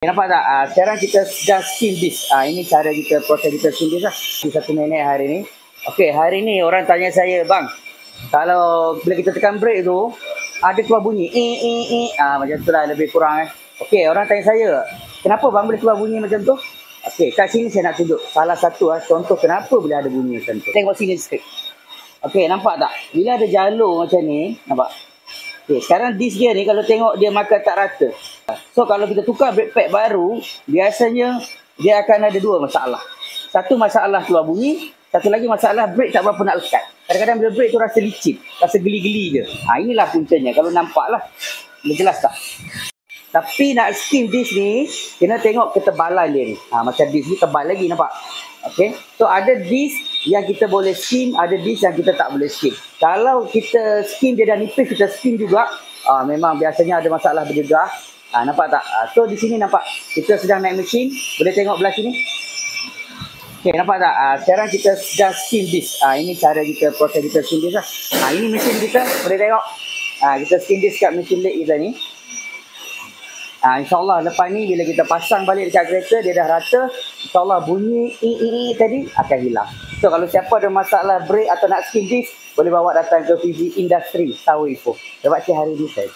Nampak tak? Sekarang kita sedang skim disk. Ini cara kita, proses kita skim disk lah. Di 1 minit hari ni. Okey, hari ni orang tanya saya, bang, kalau bila kita tekan brake tu, ada keluar bunyi. Macam tu lah lebih kurang. Okey, orang tanya saya, kenapa bang boleh keluar bunyi macam tu? Okey, kat sini saya nak tunjuk salah satu contoh kenapa boleh ada bunyi macam tu. Tengok sini sikit. Okey, nampak tak? Bila ada jalur macam ni, nampak? Okay, sekarang disk dia ni kalau tengok dia makan tak rata. So kalau kita tukar brake pad baru, biasanya dia akan ada dua masalah. Satu masalah keluar bunyi, satu lagi masalah brake tak berapa nak lekat. Kadang-kadang bila brake tu rasa licin, rasa geli-geli je. Inilah puncanya. Kalau nampak lah, boleh jelas tak? Tapi nak skim disk ni, kena tengok ketebalan dia ni. Macam disk ni tebal lagi, nampak? Okay, so ada disk yang kita boleh skim, ada disk yang kita tak boleh skim. Kalau kita skim dia dah nipis, kita skim juga, memang biasanya ada masalah bergegar. Nampak tak? So di sini nampak kita sedang naik mesin. Boleh tengok belah sini. Okay, nampak tak? Sekarang kita sedang skim disk. Ini cara kita, proses kita skim disk lah. Ini mesin kita, boleh tengok. Kita skim disk kat mesin led kita ni. InsyaAllah lepas ni bila kita pasang balik dekat kereta, dia dah rata, InsyaAllah bunyi tadi akan hilang. So kalau siapa ada masalah brake atau nak skim disk, boleh bawa datang ke PV Industri Tower Ipoh. Lepas hari ni saya